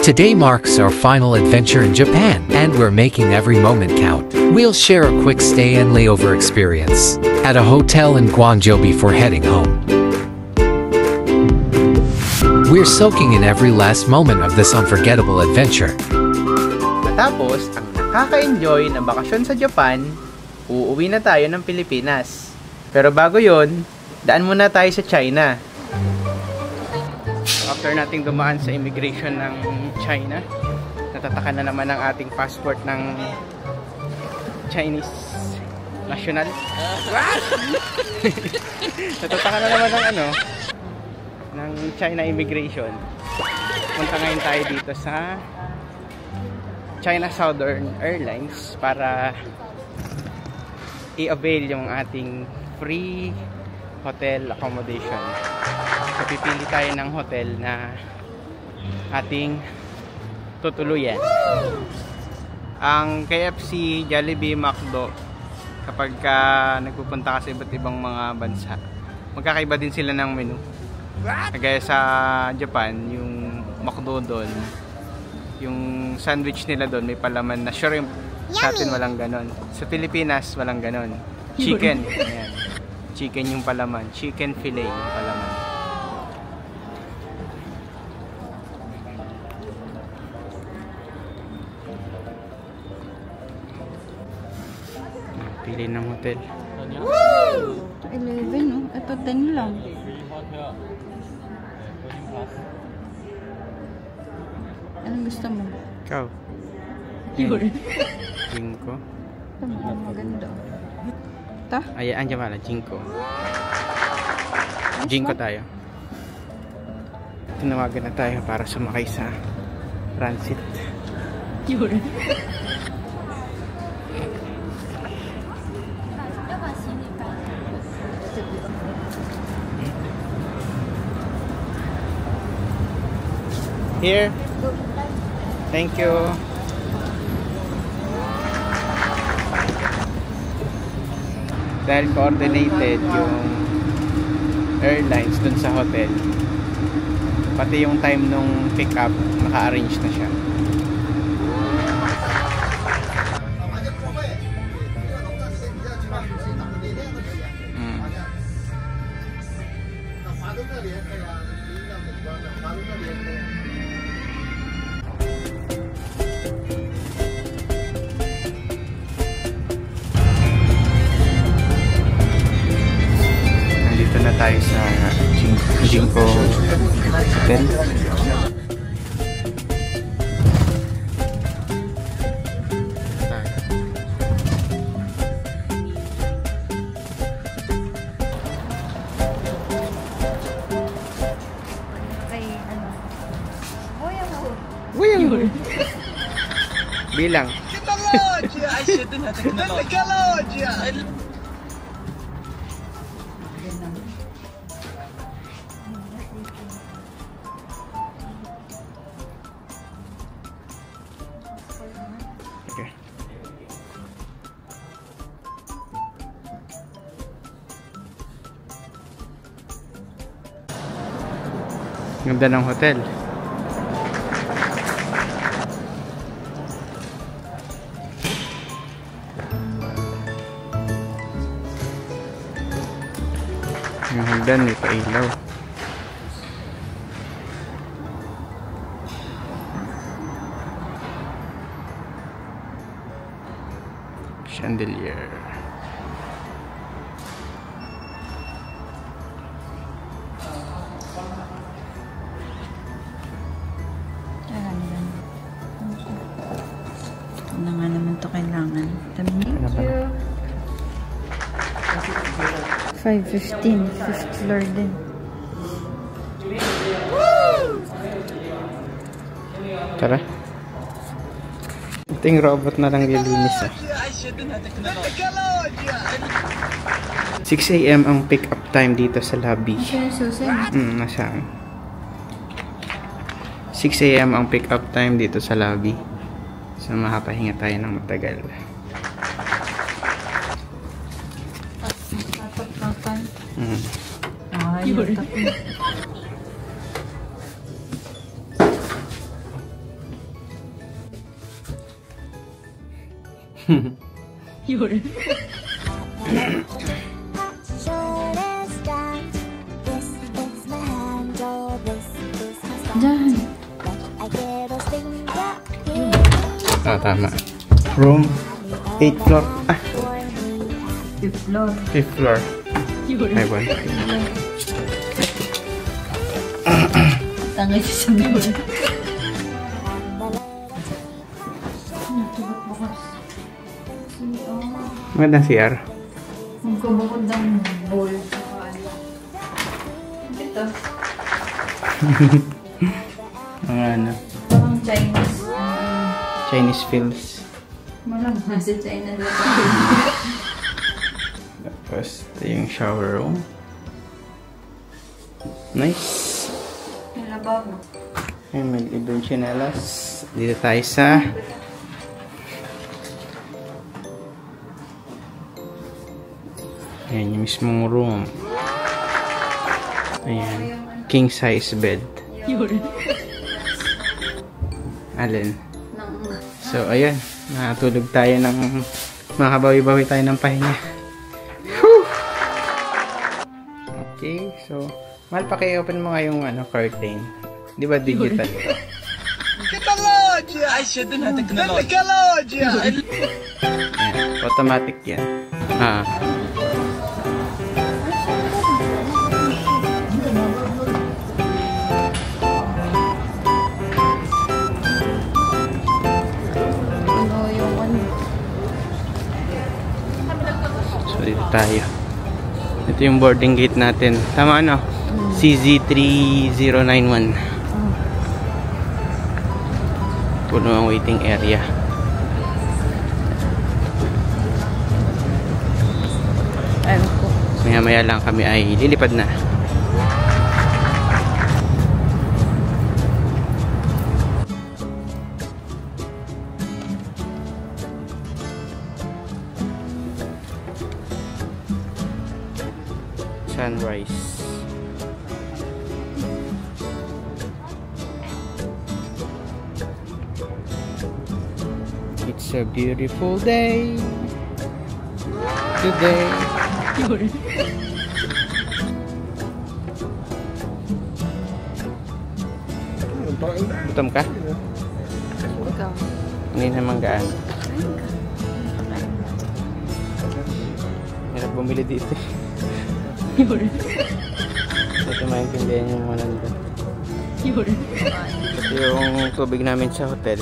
Today marks our final adventure in Japan, and we're making every moment count. We'll share a quick stay and layover experience at a hotel in Guangzhou before heading home. We're soaking in every last moment of this unforgettable adventure. Matapos ang nakaka-enjoy na bakasyon sa Japan, uuwi na tayo ng Pilipinas. Pero bago yon, daan muna tayo sa China. After nating dumaan sa immigration ng China, natataka na naman ang ating passport ng Chinese national. Natataka na naman ng China immigration. Punta ngayon tayo dito sa China Southern Airlines para i-avail yung ating free hotel accommodation. So pipili tayo ng hotel na ating tutuluyan. Ang KFC, Jollibee, McDo, kapag nagpupunta ka sa iba't ibang mga bansa, magkakaiba din sila ng menu. Kagaya sa Japan, yung McDo doon, yung sandwich nila doon may palaman na shrimp. Sa atin walang ganon. Sa Pilipinas walang ganon. Chicken. Ayan. Chicken yung palaman. Chicken fillet yung palaman. Pili ng hotel. 11, no? Ito 10 lang. Anong gusto mo? Ikaw. Jinko. Ito maganda. Ito? Ay, andyan pala. Jinko. Jinko tayo. Tinawagan na tayo para sumakay sa transit. Here. Thank you. Dahil coordinated yung airlines dun sa hotel, pati yung time nung pick up naka-arrange na siya. Na tayo sa Jinko Hotel. Bilang. Okay. Ganda ng hotel. Yung hagdan may pailaw. Chandelier. Ano nga naman to kailangan. Thank you. 5:15. 5th floor din. Tara. Ito yung robot na lang lilinis 6 AM ang pick up time dito sa lobby. Nasa 6 AM ang pick up time dito sa lobby. So makapahinga tayo ng matagal. Diyan. Ah, tama. Room 8th floor. Ah, 5th floor. 5th floor. Ay, bon. Tangay siya sa mga. Magandang CR. Magkabukod ng bowl. Ito. Mga ano, Parang Chinese. Chinese fills. Malang nasa China dito. Tapos, ito yung shower room. Nice. Yung lababo. Ay, may ibang chinelas. Dito tayo sa ayan, yung mismong room. Ayan. King size bed. Alin? So, ayan. Nakatulog tayo ng makabawi-bawi tayo ng pahinga. Whew! Okay, so mahal pa kayo, open mo nga yung ano, curtain. Di ba digital? Technology! I should know technology! Ayan, automatic yan. Ah. Ano yung ano? So, dito tayo. Ito yung boarding gate natin. Tama ano? CZ3091. Puno ang waiting area. Ayun ko. Maya-maya lang kami ay lilipad na. Sunrise. It's a beautiful day today. Gutom ka? Ikaw. Hindi naman gaan. Hirap bumili dito. Ito maintindihan yung mga nandun. Ito yung tubig namin sa hotel.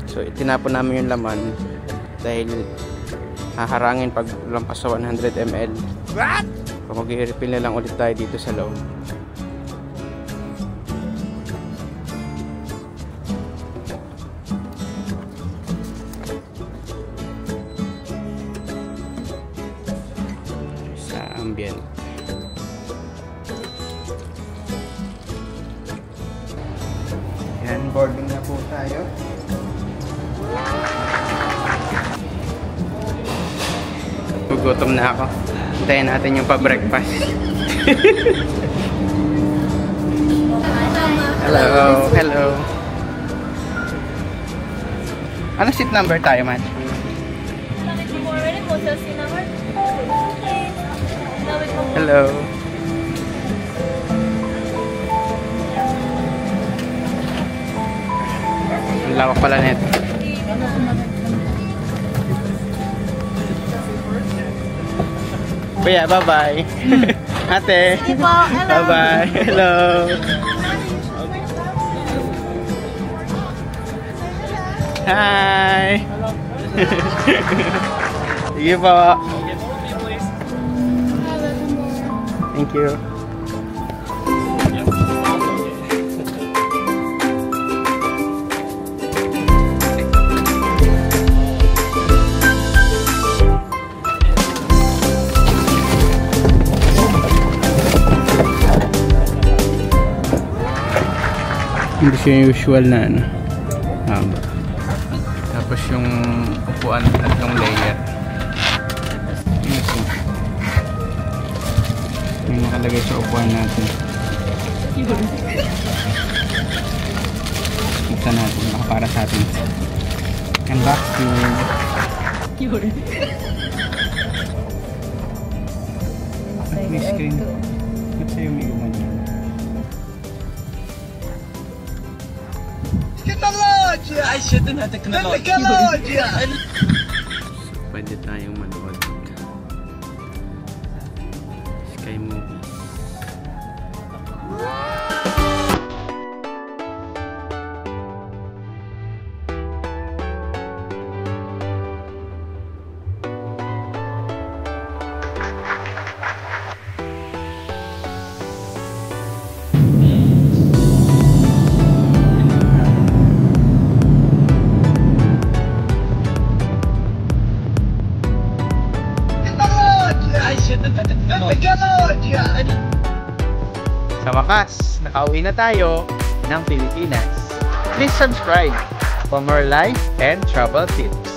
So itinapon namin yung laman dahil haharangin pag lampas sa 100 ml. What? So mag-i-refill na lang ulit tayo dito sa loob. Ambient. Yan, boarding na po tayo. Gugutom na ako. Hintayin natin yung pa-breakfast. Hello, hello. Anong seat number tayo, man? Hello. Ang lawak pala nito. Kuya, bye-bye. Ate. Bye-bye. Hello. Hi. Sige po. Thank you. Hindi siya yung usual na ano. Tapos yung upuan at yung layer. Yung nakalagay sa upuan natin. Buksan natin, baka para sa atin. Unboxing. May screen. Ba't sa'yo may gumanyan? Technologia! عايشة انها تكنولوجيا. Pwede tayong manood. Sky Movie. Technologia! Sa wakas, nakauwi na tayo ng Pilipinas. Please subscribe for more life and travel tips.